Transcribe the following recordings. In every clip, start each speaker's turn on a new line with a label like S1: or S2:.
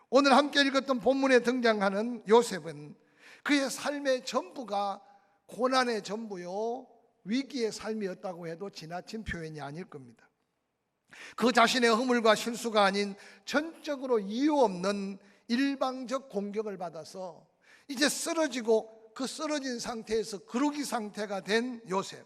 S1: 오늘 함께 읽었던 본문에 등장하는 요셉은 그의 삶의 전부가 고난의 전부요 위기의 삶이었다고 해도 지나친 표현이 아닐 겁니다. 그 자신의 허물과 실수가 아닌 전적으로 이유 없는 일방적 공격을 받아서 이제 쓰러지고 그 쓰러진 상태에서 그루기 상태가 된 요셉.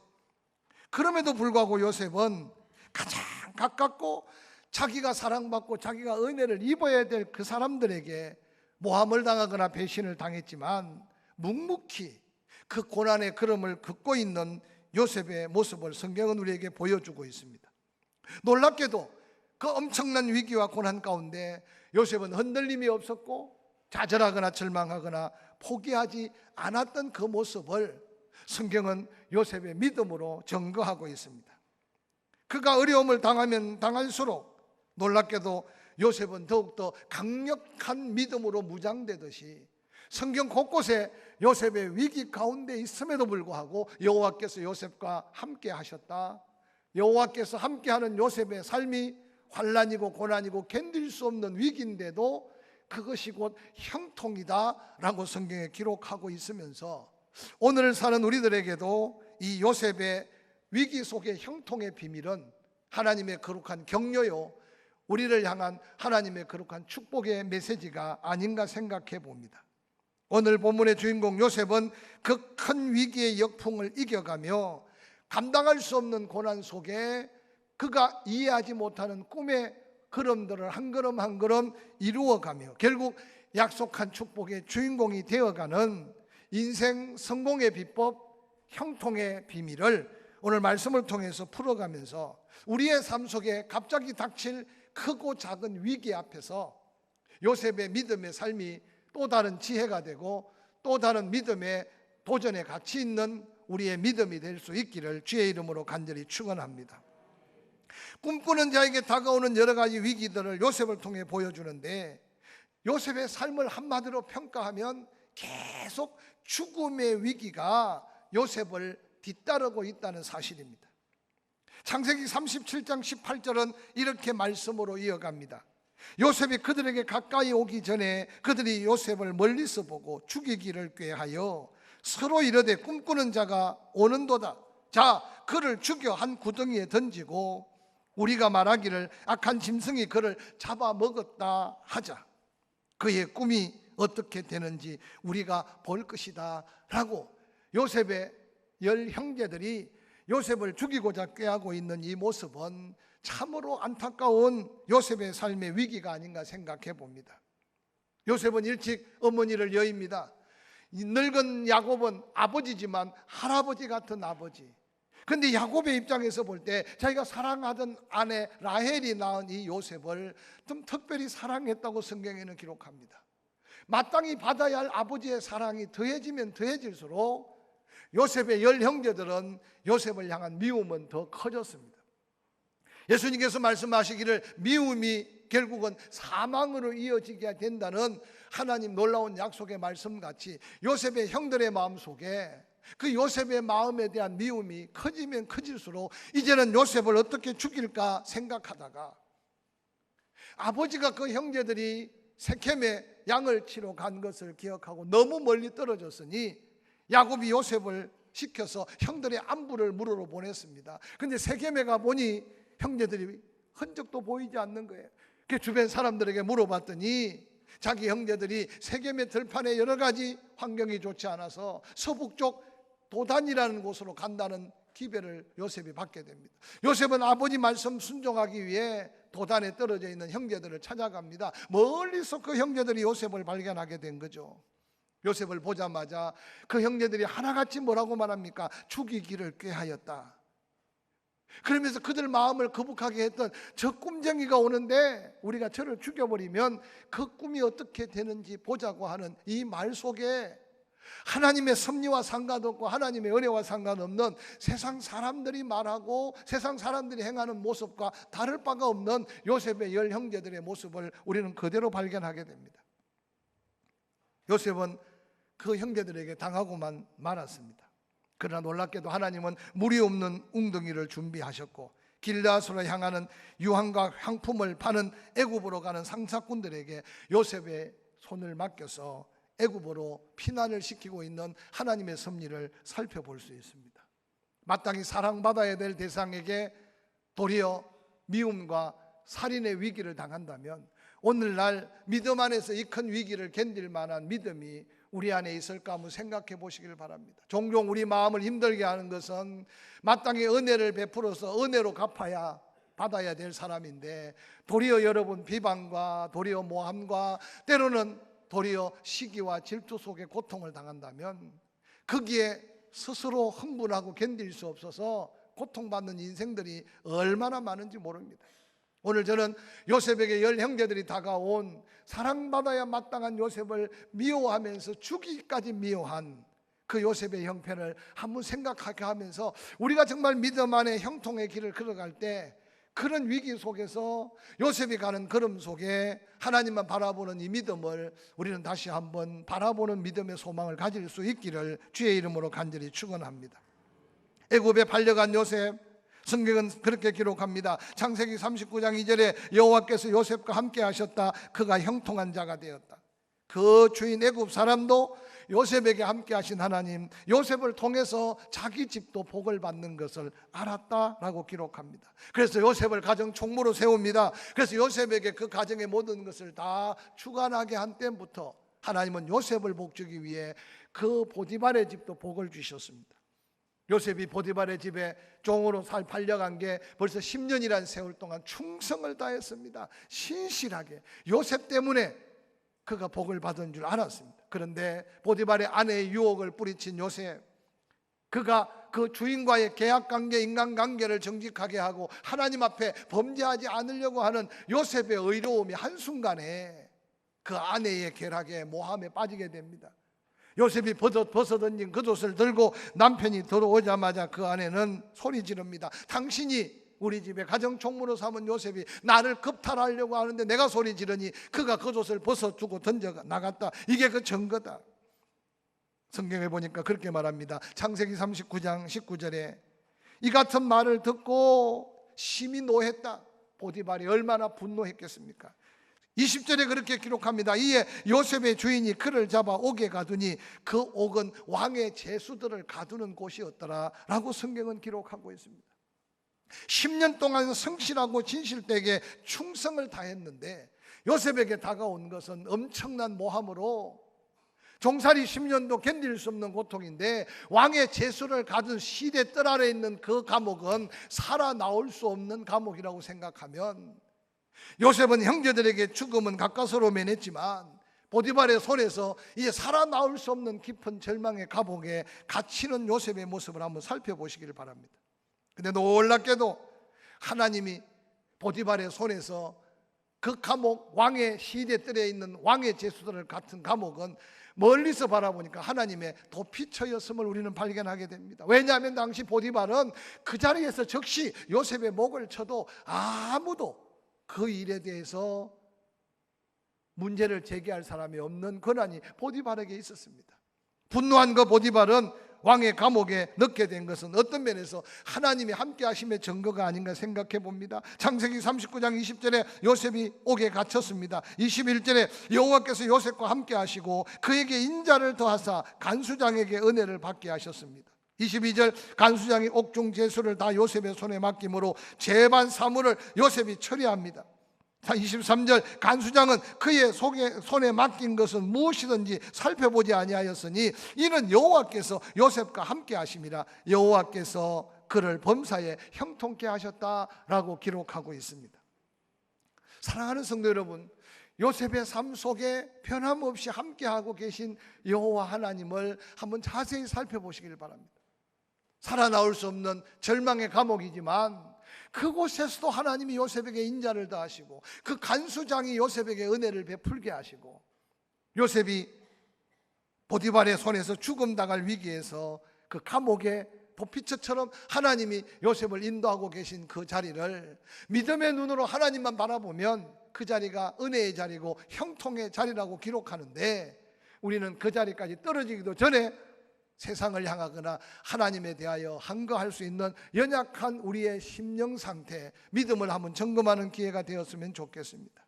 S1: 그럼에도 불구하고 요셉은 가장 가깝고 자기가 사랑받고 자기가 은혜를 입어야 될 그 사람들에게 모함을 당하거나 배신을 당했지만 묵묵히 그 고난의 걸음을 긋고 있는 요셉의 모습을 성경은 우리에게 보여주고 있습니다. 놀랍게도 그 엄청난 위기와 고난 가운데 요셉은 흔들림이 없었고 좌절하거나 절망하거나 포기하지 않았던 그 모습을 성경은 요셉의 믿음으로 증거하고 있습니다. 그가 어려움을 당하면 당할수록 놀랍게도 요셉은 더욱더 강력한 믿음으로 무장되듯이 성경 곳곳에 요셉의 위기 가운데 있음에도 불구하고 여호와께서 요셉과 함께 하셨다. 여호와께서 함께하는 요셉의 삶이 환난이고 고난이고 견딜 수 없는 위기인데도 그것이 곧 형통이다 라고 성경에 기록하고 있으면서 오늘 사는 우리들에게도 이 요셉의 위기 속의 형통의 비밀은 하나님의 거룩한 격려요, 우리를 향한 하나님의 거룩한 축복의 메시지가 아닌가 생각해 봅니다. 오늘 본문의 주인공 요셉은 그 큰 위기의 역풍을 이겨가며 감당할 수 없는 고난 속에 그가 이해하지 못하는 꿈의 걸음들을 한 걸음 한 걸음 이루어가며 결국 약속한 축복의 주인공이 되어가는 인생 성공의 비법, 형통의 비밀을 오늘 말씀을 통해서 풀어가면서 우리의 삶 속에 갑자기 닥칠 크고 작은 위기 앞에서 요셉의 믿음의 삶이 또 다른 지혜가 되고 또 다른 믿음의 도전의 가치 있는 우리의 믿음이 될 수 있기를 주의 이름으로 간절히 축원합니다. 꿈꾸는 자에게 다가오는 여러 가지 위기들을 요셉을 통해 보여주는데 요셉의 삶을 한마디로 평가하면 계속 죽음의 위기가 요셉을 뒤따르고 있다는 사실입니다. 창세기 37장 18절은 이렇게 말씀으로 이어갑니다. 요셉이 그들에게 가까이 오기 전에 그들이 요셉을 멀리서 보고 죽이기를 꾀하여 서로 이르되 꿈꾸는 자가 오는도다. 자, 그를 죽여 한 구덩이에 던지고 우리가 말하기를 악한 짐승이 그를 잡아먹었다 하자. 그의 꿈이 어떻게 되는지 우리가 볼 것이다 라고 요셉의 10형제들이 요셉을 죽이고자 꾀하고 있는 이 모습은 참으로 안타까운 요셉의 삶의 위기가 아닌가 생각해 봅니다. 요셉은 일찍 어머니를 여입니다. 늙은 야곱은 아버지지만 할아버지 같은 아버지. 그런데 야곱의 입장에서 볼 때 자기가 사랑하던 아내 라헬이 낳은 이 요셉을 좀 특별히 사랑했다고 성경에는 기록합니다. 마땅히 받아야 할 아버지의 사랑이 더해지면 더해질수록 요셉의 10형제들은 요셉을 향한 미움은 더 커졌습니다. 예수님께서 말씀하시기를 미움이 결국은 사망으로 이어지게 된다는 하나님 놀라운 약속의 말씀같이 요셉의 형들의 마음속에 그 요셉의 마음에 대한 미움이 커지면 커질수록 이제는 요셉을 어떻게 죽일까 생각하다가 아버지가 그 형제들이 세켐에 양을 치러 간 것을 기억하고 너무 멀리 떨어졌으니 야곱이 요셉을 시켜서 형들의 안부를 물으러 보냈습니다. 그런데 세겜에 가보니 형제들이 흔적도 보이지 않는 거예요. 그 주변 사람들에게 물어봤더니 자기 형제들이 세겜의 들판에 여러 가지 환경이 좋지 않아서 서북쪽 도단이라는 곳으로 간다는 기별을 요셉이 받게 됩니다. 요셉은 아버지 말씀 순종하기 위해 도단에 떨어져 있는 형제들을 찾아갑니다. 멀리서 그 형제들이 요셉을 발견하게 된 거죠. 요셉을 보자마자 그 형제들이 하나같이 뭐라고 말합니까? 죽이기를 꾀하였다. 그러면서 그들 마음을 거북하게 했던 저 꿈쟁이가 오는데 우리가 저를 죽여버리면 그 꿈이 어떻게 되는지 보자고 하는 이 말 속에 하나님의 섭리와 상관없고 하나님의 은혜와 상관없는 세상 사람들이 말하고 세상 사람들이 행하는 모습과 다를 바가 없는 요셉의 10형제들의 모습을 우리는 그대로 발견하게 됩니다. 요셉은 그 형제들에게 당하고만 말았습니다. 그러나 놀랍게도 하나님은 물이 없는 웅덩이를 준비하셨고 길르앗으로 향하는 유황과 향품을 파는 애굽으로 가는 상사꾼들에게 요셉의 손을 맡겨서 애굽으로 피난을 시키고 있는 하나님의 섭리를 살펴볼 수 있습니다. 마땅히 사랑받아야 될 대상에게 도리어 미움과 살인의 위기를 당한다면 오늘날 믿음 안에서 이 큰 위기를 견딜 만한 믿음이 우리 안에 있을까 한번 생각해 보시길 바랍니다. 종종 우리 마음을 힘들게 하는 것은 마땅히 은혜를 베풀어서 은혜로 갚아야 받아야 될 사람인데 도리어 여러분 비방과 도리어 모함과 때로는 도리어 시기와 질투 속에 고통을 당한다면 거기에 스스로 흥분하고 견딜 수 없어서 고통받는 인생들이 얼마나 많은지 모릅니다. 오늘 저는 요셉에게 10 형제들이 다가온 사랑받아야 마땅한 요셉을 미워하면서 죽이기까지 미워한 그 요셉의 형편을 한번 생각하게 하면서 우리가 정말 믿음 안에 형통의 길을 걸어갈 때 그런 위기 속에서 요셉이 가는 걸음 속에 하나님만 바라보는 이 믿음을 우리는 다시 한번 바라보는 믿음의 소망을 가질 수 있기를 주의 이름으로 간절히 축원합니다. 애굽에 팔려간 요셉, 성경은 그렇게 기록합니다. 창세기 39장 2절에 여호와께서 요셉과 함께 하셨다. 그가 형통한 자가 되었다. 그 주인 애굽 사람도 요셉에게 함께 하신 하나님, 요셉을 통해서 자기 집도 복을 받는 것을 알았다라고 기록합니다. 그래서 요셉을 가정 총무로 세웁니다. 그래서 요셉에게 그 가정의 모든 것을 다 주관하게 한 때부터 하나님은 요셉을 복주기 위해 그 보디발의 집도 복을 주셨습니다. 요셉이 보디발의 집에 종으로 팔려간 게 벌써 10년이라는 세월 동안 충성을 다했습니다. 신실하게 요셉 때문에 그가 복을 받은 줄 알았습니다. 그런데 보디발의 아내의 유혹을 뿌리친 요셉, 그가 그 주인과의 계약관계, 인간관계를 정직하게 하고 하나님 앞에 범죄하지 않으려고 하는 요셉의 의로움이 한순간에 그 아내의 계략에 모함에 빠지게 됩니다. 요셉이 벗어던진 겉옷을 들고 남편이 들어오자마자 그 아내는 소리 지릅니다. 당신이 우리 집에 가정총무로 삼은 요셉이 나를 겁탈하려고 하는데 내가 소리 지르니 그가 겉옷을 벗어주고 던져 나갔다. 이게 그 증거다. 성경에 보니까 그렇게 말합니다. 창세기 39장 19절에 이 같은 말을 듣고 심히 노했다. 보디발이 얼마나 분노했겠습니까? 20절에 그렇게 기록합니다. 이에 요셉의 주인이 그를 잡아 옥에 가두니 그 옥은 왕의 제수들을 가두는 곳이었더라 라고 성경은 기록하고 있습니다. 10년 동안 성실하고 진실되게 충성을 다했는데 요셉에게 다가온 것은 엄청난 모함으로 종살이 10년도 견딜 수 없는 고통인데 왕의 제수를 가둔 시대 뜰 아래 있는 그 감옥은 살아나올 수 없는 감옥이라고 생각하면 요셉은 형제들에게 죽음은 가까스로 면했지만 보디발의 손에서 이제 살아나올 수 없는 깊은 절망의 감옥에 갇히는 요셉의 모습을 한번 살펴보시기를 바랍니다. 근데 놀랍게도 하나님이 보디발의 손에서 그 감옥, 왕의 시대뜰에 있는 왕의 제수들을 같은 감옥은 멀리서 바라보니까 하나님의 도피처였음을 우리는 발견하게 됩니다. 왜냐하면 당시 보디발은 그 자리에서 즉시 요셉의 목을 쳐도 아무도 그 일에 대해서 문제를 제기할 사람이 없는 권한이 보디발에게 있었습니다. 분노한 그 보디발은 왕의 감옥에 넣게 된 것은 어떤 면에서 하나님이 함께 하심의 증거가 아닌가 생각해 봅니다. 창세기 39장 20절에 요셉이 옥에 갇혔습니다. 21절에 여호와께서 요셉과 함께 하시고 그에게 인자를 더하사 간수장에게 은혜를 받게 하셨습니다. 22절 간수장이 옥중 제수를 다 요셉의 손에 맡김으로 제반 사물을 요셉이 처리합니다. 23절 간수장은 그의 손에 맡긴 것은 무엇이든지 살펴보지 아니하였으니 이는 여호와께서 요셉과 함께 하심이라 여호와께서 그를 범사에 형통케 하셨다라고 기록하고 있습니다. 사랑하는 성도 여러분, 요셉의 삶 속에 변함없이 함께하고 계신 여호와 하나님을 한번 자세히 살펴보시길 바랍니다. 살아나올 수 없는 절망의 감옥이지만 그곳에서도 하나님이 요셉에게 인자를 더하시고 그 간수장이 요셉에게 은혜를 베풀게 하시고 요셉이 보디발의 손에서 죽음 당할 위기에서 그 감옥의 도피처처럼 하나님이 요셉을 인도하고 계신 그 자리를 믿음의 눈으로 하나님만 바라보면 그 자리가 은혜의 자리고 형통의 자리라고 기록하는데 우리는 그 자리까지 떨어지기도 전에 세상을 향하거나 하나님에 대하여 항거할 수 있는 연약한 우리의 심령 상태, 믿음을 한번 점검하는 기회가 되었으면 좋겠습니다.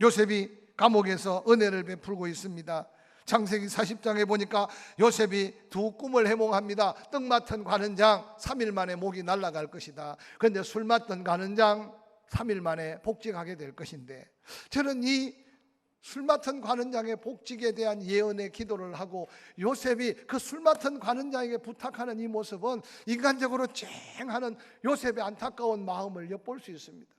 S1: 요셉이 감옥에서 은혜를 베풀고 있습니다. 창세기 40장에 보니까 요셉이 두 꿈을 해몽합니다. 떡 맡은 관원장 3일 만에 목이 날아갈 것이다. 그런데 술 맡던 관원장 3일 만에 복직하게 될 것인데, 저는 이 술 맡은 관원장의 복직에 대한 예언의 기도를 하고 요셉이 그 술 맡은 관원장에게 부탁하는 이 모습은 인간적으로 쨍하는 요셉의 안타까운 마음을 엿볼 수 있습니다.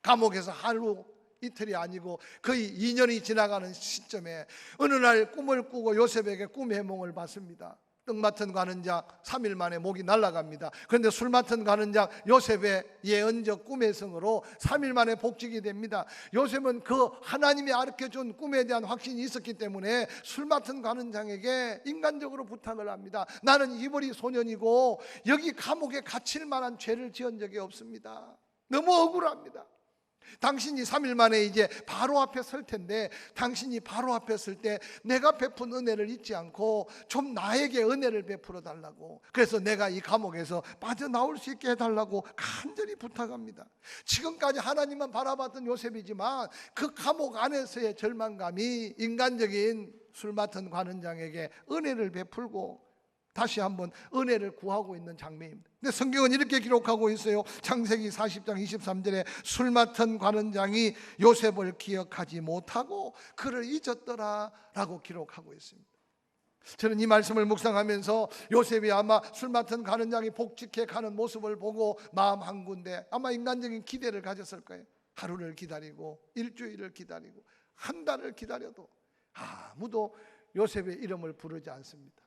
S1: 감옥에서 하루 이틀이 아니고 거의 2년이 지나가는 시점에 어느 날 꿈을 꾸고 요셉에게 꿈의 해몽을 받습니다. 떡 맡은 관원장 3일 만에 목이 날아갑니다. 그런데 술 맡은 관원장 요셉의 예언적 꿈의 성으로 3일 만에 복직이 됩니다. 요셉은 그 하나님이 가르쳐준 꿈에 대한 확신이 있었기 때문에 술 맡은 관원장에게 인간적으로 부탁을 합니다. 나는 히브리 소년이고 여기 감옥에 갇힐 만한 죄를 지은 적이 없습니다. 너무 억울합니다. 당신이 3일 만에 이제 바로 앞에 설 텐데, 당신이 바로 앞에 설 때 내가 베푼 은혜를 잊지 않고 좀 나에게 은혜를 베풀어 달라고, 그래서 내가 이 감옥에서 빠져나올 수 있게 해달라고 간절히 부탁합니다. 지금까지 하나님만 바라봤던 요셉이지만 그 감옥 안에서의 절망감이 인간적인 술 맡은 관원장에게 은혜를 베풀고 다시 한번 은혜를 구하고 있는 장면입니다. 근데 성경은 이렇게 기록하고 있어요. 창세기 40장 23절에 술 맡은 관원장이 요셉을 기억하지 못하고 그를 잊었더라 라고 기록하고 있습니다. 저는 이 말씀을 묵상하면서 요셉이 아마 술 맡은 관원장이 복직해 가는 모습을 보고 마음 한 군데 아마 인간적인 기대를 가졌을 거예요. 하루를 기다리고 일주일을 기다리고 한 달을 기다려도 아무도 요셉의 이름을 부르지 않습니다.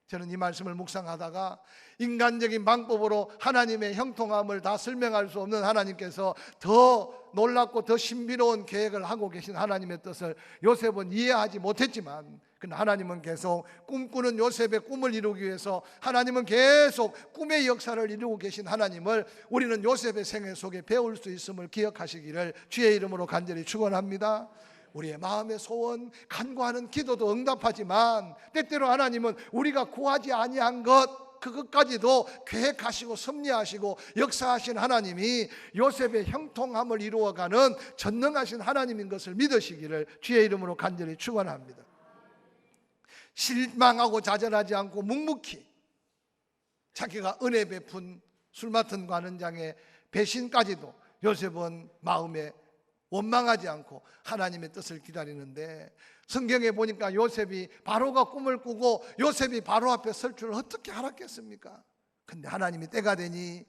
S1: 저는 이 말씀을 묵상하다가 인간적인 방법으로 하나님의 형통함을 다 설명할 수 없는 하나님께서 더 놀랍고 더 신비로운 계획을 하고 계신 하나님의 뜻을 요셉은 이해하지 못했지만, 그러나 하나님은 계속 꿈꾸는 요셉의 꿈을 이루기 위해서 하나님은 계속 꿈의 역사를 이루고 계신 하나님을 우리는 요셉의 생애 속에 배울 수 있음을 기억하시기를 주의 이름으로 간절히 축원합니다. 우리의 마음의 소원, 간구하는 기도도 응답하지만 때때로 하나님은 우리가 구하지 아니한 그것까지도 계획하시고 섭리하시고 역사하신 하나님이 요셉의 형통함을 이루어가는 전능하신 하나님인 것을 믿으시기를 주의 이름으로 간절히 축원합니다. 실망하고 좌절하지 않고 묵묵히 자기가 은혜 베푼 술 맡은 관원장의 배신까지도 요셉은 마음에 원망하지 않고 하나님의 뜻을 기다리는데, 성경에 보니까 요셉이 바로가 꿈을 꾸고 요셉이 바로 앞에 설 줄을 어떻게 알았겠습니까? 근데 하나님이 때가 되니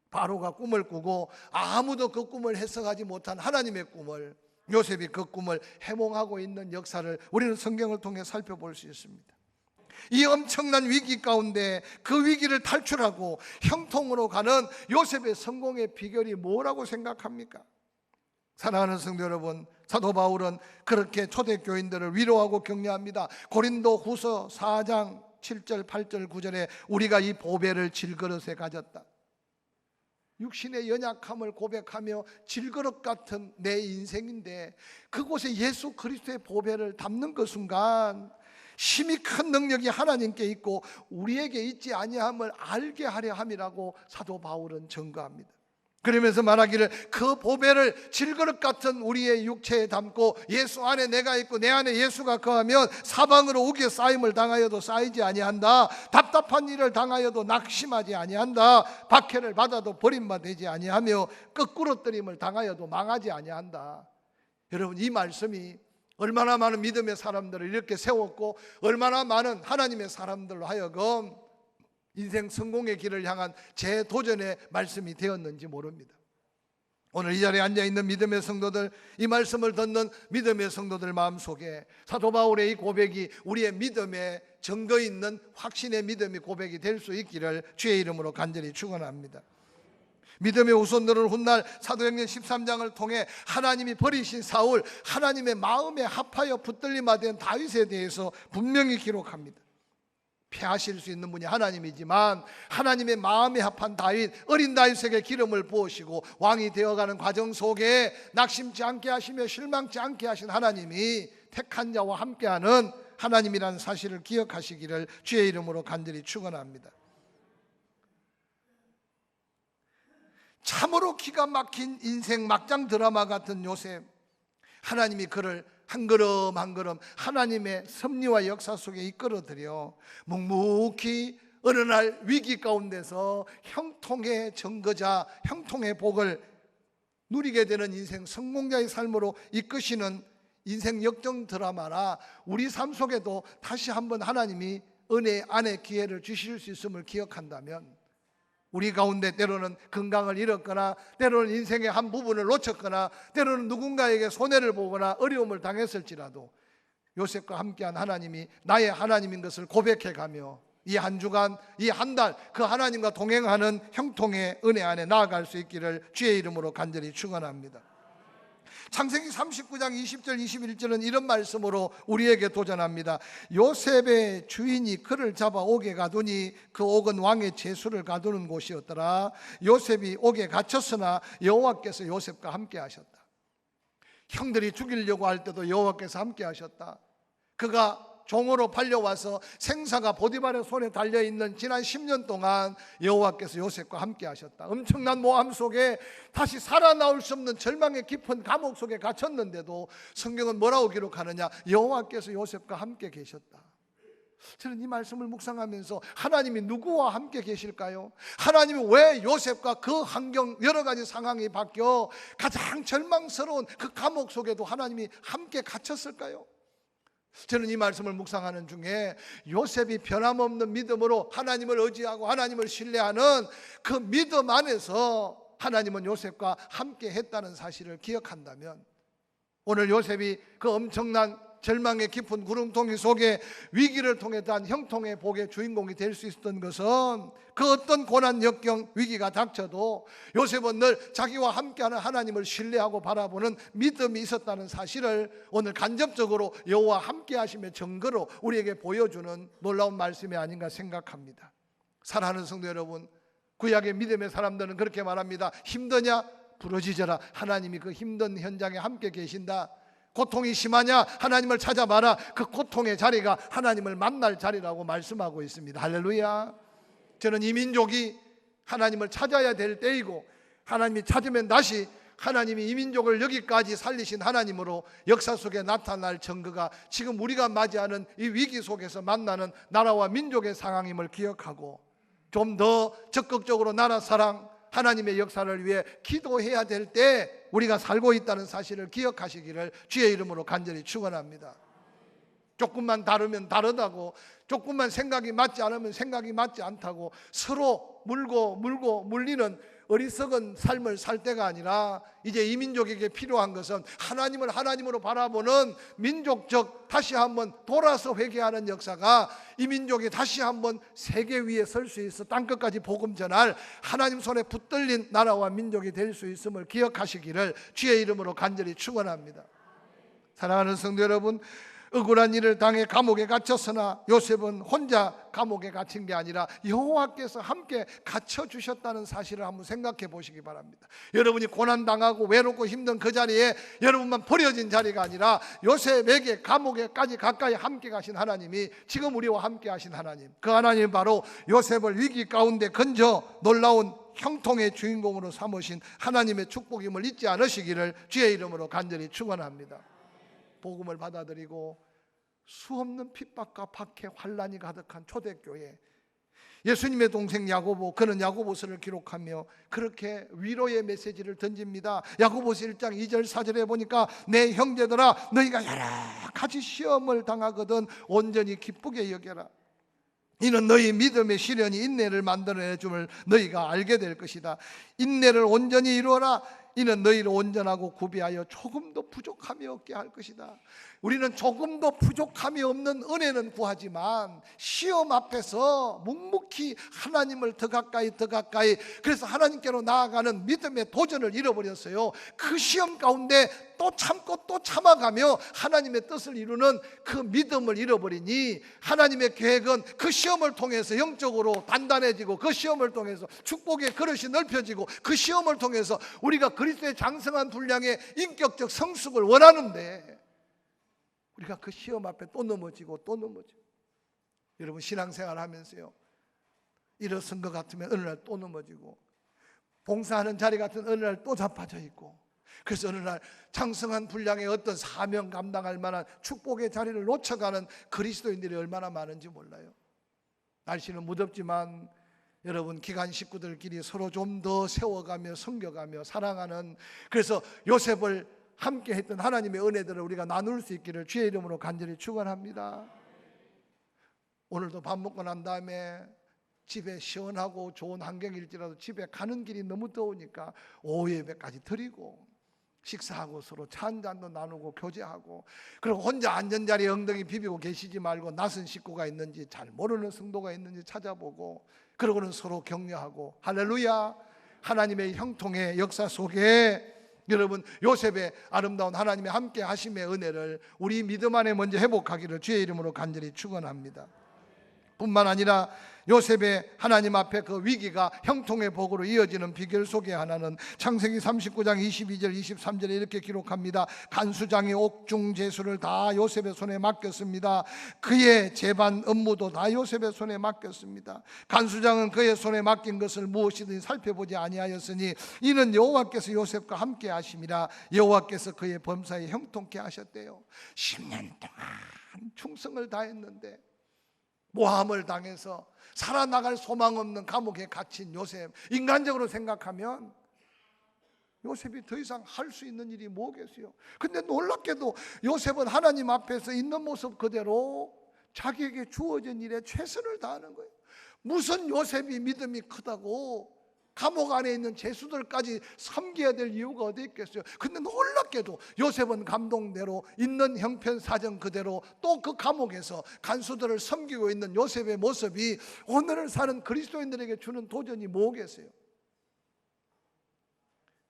S1: 바로가 꿈을 꾸고 아무도 그 꿈을 해석하지 못한 하나님의 꿈을, 요셉이 그 꿈을 해몽하고 있는 역사를 우리는 성경을 통해 살펴볼 수 있습니다. 이 엄청난 위기 가운데 그 위기를 탈출하고 형통으로 가는 요셉의 성공의 비결이 뭐라고 생각합니까? 사랑하는 성도 여러분, 사도 바울은 그렇게 초대교인들을 위로하고 격려합니다. 고린도 후서 4장 7절 8절 9절에 우리가 이 보배를 질그릇에 가졌다. 육신의 연약함을 고백하며 질그릇 같은 내 인생인데 그곳에 예수 그리스도의 보배를 담는 그 순간 심히 큰 능력이 하나님께 있고 우리에게 있지 아니함을 알게 하려 함이라고 사도 바울은 증거합니다. 그러면서 말하기를 그 보배를 질그릇 같은 우리의 육체에 담고 예수 안에 내가 있고 내 안에 예수가 거하면 사방으로 우겨 쌓임을 당하여도 쌓이지 아니한다. 답답한 일을 당하여도 낙심하지 아니한다. 박해를 받아도 버림받지 아니하며 거꾸러뜨림을 당하여도 망하지 아니한다. 여러분, 이 말씀이 얼마나 많은 믿음의 사람들을 이렇게 세웠고 얼마나 많은 하나님의 사람들로 하여금 인생 성공의 길을 향한 재도전의 말씀이 되었는지 모릅니다. 오늘 이 자리에 앉아있는 믿음의 성도들, 이 말씀을 듣는 믿음의 성도들 마음속에 사도 바울의 이 고백이 우리의 믿음의 증거 있는 확신의 믿음의 고백이 될 수 있기를 주의 이름으로 간절히 축원합니다. 믿음의 후손들을 훗날 사도행전 13장을 통해 하나님이 버리신 사울, 하나님의 마음에 합하여 붙들림아 된 다윗에 대해서 분명히 기록합니다. 패하실 수 있는 분이 하나님이지만 하나님의 마음에 합한 다윗, 어린 다윗에게 기름을 부으시고 왕이 되어가는 과정 속에 낙심치 않게 하시며 실망치 않게 하신 하나님이 택한 자와 함께하는 하나님이라는 사실을 기억하시기를 주의 이름으로 간절히 축원합니다. 참으로 기가 막힌 인생 막장 드라마 같은 요셉, 하나님이 그를 한 걸음 한 걸음 하나님의 섭리와 역사 속에 이끌어들여 묵묵히 어느 날 위기 가운데서 형통의 증거자, 형통의 복을 누리게 되는 인생 성공자의 삶으로 이끄시는 인생 역정 드라마라 우리 삶 속에도 다시 한번 하나님이 은혜 안에 기회를 주실 수 있음을 기억한다면, 우리 가운데 때로는 건강을 잃었거나 때로는 인생의 한 부분을 놓쳤거나 때로는 누군가에게 손해를 보거나 어려움을 당했을지라도 요셉과 함께한 하나님이 나의 하나님인 것을 고백해가며 이 한 주간, 이 한 달 그 하나님과 동행하는 형통의 은혜 안에 나아갈 수 있기를 주의 이름으로 간절히 축원합니다. 창세기 39장 20절 21절은 이런 말씀으로 우리에게 도전합니다. 요셉의 주인이 그를 잡아 옥에 가두니 그 옥은 왕의 제수를 가두는 곳이었더라. 요셉이 옥에 갇혔으나 여호와께서 요셉과 함께 하셨다. 형들이 죽이려고 할 때도 여호와께서 함께 하셨다. 그가 종으로 팔려와서 생사가 보디발의 손에 달려있는 지난 10년 동안 여호와께서 요셉과 함께 하셨다. 엄청난 모함 속에 다시 살아나올 수 없는 절망의 깊은 감옥 속에 갇혔는데도 성경은 뭐라고 기록하느냐? 여호와께서 요셉과 함께 계셨다. 저는 이 말씀을 묵상하면서 하나님이 누구와 함께 계실까요? 하나님이 왜 요셉과 그 환경 여러 가지 상황이 바뀌어 가장 절망스러운 그 감옥 속에도 하나님이 함께 갇혔을까요? 저는 이 말씀을 묵상하는 중에 요셉이 변함없는 믿음으로 하나님을 의지하고 하나님을 신뢰하는 그 믿음 안에서 하나님은 요셉과 함께 했다는 사실을 기억한다면, 오늘 요셉이 그 엄청난 절망의 깊은 구름통이 속에 위기를 통해 단 형통의 복의 주인공이 될 수 있었던 것은 그 어떤 고난 역경 위기가 닥쳐도 요셉은 늘 자기와 함께하는 하나님을 신뢰하고 바라보는 믿음이 있었다는 사실을 오늘 간접적으로 여호와 함께 하심의 증거로 우리에게 보여주는 놀라운 말씀이 아닌가 생각합니다. 사랑하는 성도 여러분, 구약의 믿음의 사람들은 그렇게 말합니다. 힘드냐? 부르짖어라. 하나님이 그 힘든 현장에 함께 계신다. 고통이 심하냐? 하나님을 찾아봐라. 그 고통의 자리가 하나님을 만날 자리라고 말씀하고 있습니다. 할렐루야. 저는 이 민족이 하나님을 찾아야 될 때이고, 하나님이 찾으면 다시 하나님이 이 민족을 여기까지 살리신 하나님으로 역사 속에 나타날 증거가 지금 우리가 맞이하는 이 위기 속에서 만나는 나라와 민족의 상황임을 기억하고, 좀 더 적극적으로 나라 사랑, 하나님의 역사를 위해 기도해야 될 때 우리가 살고 있다는 사실을 기억하시기를 주의 이름으로 간절히 축원합니다. 조금만 다르면 다르다고, 조금만 생각이 맞지 않으면 생각이 맞지 않다고 서로 물고 물리는 어리석은 삶을 살 때가 아니라, 이제 이 민족에게 필요한 것은 하나님을 하나님으로 바라보는 민족적 다시 한번 돌아서 회개하는 역사가 이 민족이 다시 한번 세계 위에 설 수 있어 땅끝까지 복음 전할 하나님 손에 붙들린 나라와 민족이 될 수 있음을 기억하시기를 주의 이름으로 간절히 축원합니다. 사랑하는 성도 여러분, 억울한 일을 당해 감옥에 갇혔으나 요셉은 혼자 감옥에 갇힌 게 아니라 여호와께서 함께 갇혀주셨다는 사실을 한번 생각해 보시기 바랍니다. 여러분이 고난당하고 외롭고 힘든 그 자리에 여러분만 버려진 자리가 아니라 요셉에게 감옥에까지 가까이 함께 가신 하나님이 지금 우리와 함께 하신 하나님, 그 하나님이 바로 요셉을 위기 가운데 건져 놀라운 형통의 주인공으로 삼으신 하나님의 축복임을 잊지 않으시기를 주의 이름으로 간절히 축원합니다. 복음을 받아들이고 수없는 핍박과 박해 환난이 가득한 초대교회, 예수님의 동생 야고보, 그는 야고보서를 기록하며 그렇게 위로의 메시지를 던집니다. 야고보서 1장 2절 4절에 보니까 내 형제들아, 너희가 여러 가지 시험을 당하거든 온전히 기쁘게 여겨라. 이는 너희 믿음의 시련이 인내를 만들어내 줌을 너희가 알게 될 것이다. 인내를 온전히 이루어라. 이는 너희를 온전하고 구비하여 조금도 부족함이 없게 할 것이다. 우리는 조금도 부족함이 없는 은혜는 구하지만 시험 앞에서 묵묵히 하나님을 더 가까이 그래서 하나님께로 나아가는 믿음의 도전을 잃어버렸어요. 그 시험 가운데 또 참고 또 참아가며 하나님의 뜻을 이루는 그 믿음을 잃어버리니 하나님의 계획은 그 시험을 통해서 영적으로 단단해지고 그 시험을 통해서 축복의 그릇이 넓혀지고 그 시험을 통해서 우리가 그리스도의 장성한 분량의 인격적 성숙을 원하는데 우리가 그 시험 앞에 또 넘어지고 또 넘어지고. 여러분 신앙생활 하면서요, 일어선 것 같으면 어느 날 또 넘어지고, 봉사하는 자리 같은 어느 날 또 자빠져 있고, 그래서 어느 날 장성한 분량의 어떤 사명 감당할 만한 축복의 자리를 놓쳐가는 그리스도인들이 얼마나 많은지 몰라요. 날씨는 무덥지만 여러분 기관 식구들끼리 서로 좀 더 세워가며 섬겨가며 사랑하는, 그래서 요셉을 함께 했던 하나님의 은혜들을 우리가 나눌 수 있기를 주의 이름으로 간절히 축원합니다. 오늘도 밥 먹고 난 다음에 집에 시원하고 좋은 환경일지라도 집에 가는 길이 너무 더우니까 오후 예배까지 드리고 식사하고 서로 차 한 잔도 나누고 교제하고, 그리고 혼자 앉은 자리에 엉덩이 비비고 계시지 말고 낯선 식구가 있는지 잘 모르는 성도가 있는지 찾아보고, 그러고는 서로 격려하고. 할렐루야. 하나님의 형통의 역사 속에 여러분 요셉의 아름다운 하나님의 함께 하심의 은혜를 우리 믿음 안에 먼저 회복하기를 주의 이름으로 간절히 축원합니다. 뿐만 아니라 요셉의 하나님 앞에 그 위기가 형통의 복으로 이어지는 비결 속에 하나는 창세기 39장 22절 23절에 이렇게 기록합니다. 간수장이 옥중 제수를 다 요셉의 손에 맡겼습니다. 그의 제반 업무도 다 요셉의 손에 맡겼습니다. 간수장은 그의 손에 맡긴 것을 무엇이든지 살펴보지 아니하였으니 이는 여호와께서 요셉과 함께 하심이라. 여호와께서 그의 범사에 형통케 하셨대요. 10년 동안 충성을 다했는데 모함을 당해서 살아나갈 소망 없는 감옥에 갇힌 요셉, 인간적으로 생각하면 요셉이 더 이상 할 수 있는 일이 뭐겠어요? 근데 놀랍게도 요셉은 하나님 앞에서 있는 모습 그대로 자기에게 주어진 일에 최선을 다하는 거예요. 무슨 요셉이 믿음이 크다고 감옥 안에 있는 죄수들까지 섬겨야 될 이유가 어디 있겠어요? 근데 놀랍게도 요셉은 감동대로 있는 형편 사정 그대로 또 그 감옥에서 간수들을 섬기고 있는 요셉의 모습이 오늘을 사는 그리스도인들에게 주는 도전이 뭐겠어요?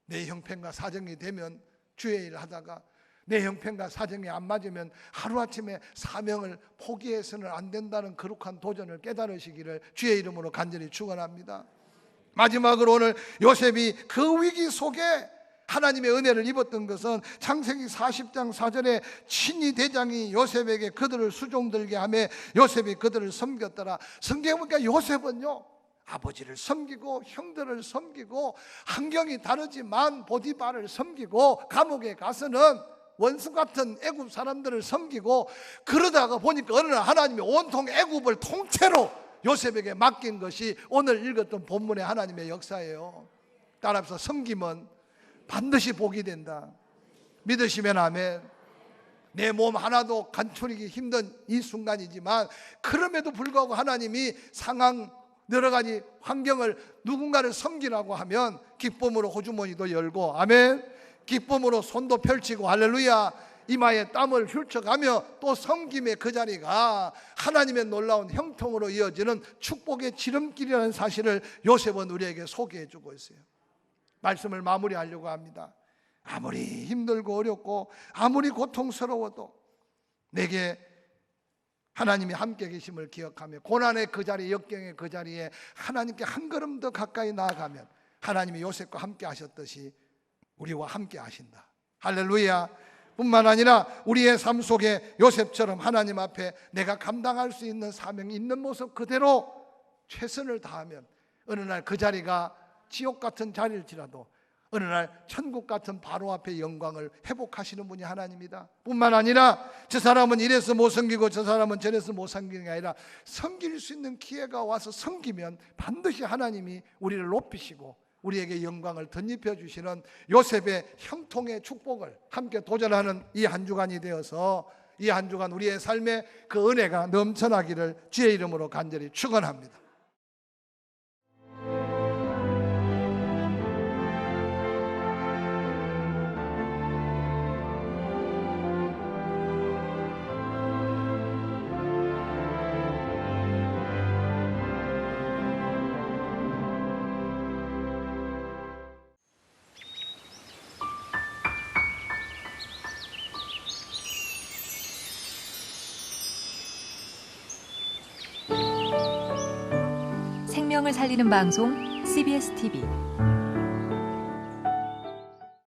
S1: 내 형편과 사정이 되면 주의 일을 하다가 내 형편과 사정이 안 맞으면 하루아침에 사명을 포기해서는 안 된다는 거룩한 도전을 깨달으시기를 주의 이름으로 간절히 축원합니다. 마지막으로 오늘 요셉이 그 위기 속에 하나님의 은혜를 입었던 것은 창세기 40장 4절에 친히 대장이 요셉에게 그들을 수종들게 하며 요셉이 그들을 섬겼더라. 성경에 보니까 요셉은요, 아버지를 섬기고 형들을 섬기고 환경이 다르지만 보디발을 섬기고 감옥에 가서는 원수 같은 애굽 사람들을 섬기고, 그러다가 보니까 어느 날 하나님이 온통 애굽을 통째로 요셉에게 맡긴 것이 오늘 읽었던 본문의 하나님의 역사예요. 따라서 섬김은 반드시 복이 된다. 믿으시면 아멘. 내 몸 하나도 간추리기 힘든 이 순간이지만 그럼에도 불구하고 하나님이 상황 여러 가지 환경을 누군가를 섬기라고 하면 기쁨으로 호주머니도 열고, 아멘, 기쁨으로 손도 펼치고, 할렐루야, 이마에 땀을 훑어가며 또 섬김의 그 자리가 하나님의 놀라운 형통으로 이어지는 축복의 지름길이라는 사실을 요셉은 우리에게 소개해 주고 있어요. 말씀을 마무리하려고 합니다. 아무리 힘들고 어렵고 아무리 고통스러워도 내게 하나님이 함께 계심을 기억하며 고난의 그 자리, 역경의 그 자리에 하나님께 한 걸음 더 가까이 나아가면 하나님이 요셉과 함께 하셨듯이 우리와 함께 하신다. 할렐루야. 뿐만 아니라 우리의 삶 속에 요셉처럼 하나님 앞에 내가 감당할 수 있는 사명이 있는 모습 그대로 최선을 다하면 어느 날 그 자리가 지옥 같은 자리일지라도 어느 날 천국 같은 바로 앞에 영광을 회복하시는 분이 하나님이다. 뿐만 아니라 저 사람은 이래서 못 섬기고 저 사람은 저래서 못 섬기는 게 아니라 섬길 수 있는 기회가 와서 섬기면 반드시 하나님이 우리를 높이시고 우리에게 영광을 덧입혀 주시는 요셉의 형통의 축복을 함께 도전하는 이 한 주간이 되어서 이 한 주간 우리의 삶에 그 은혜가 넘쳐나기를 주의 이름으로 간절히 축원합니다.
S2: 생명을 살리는 방송 CBS TV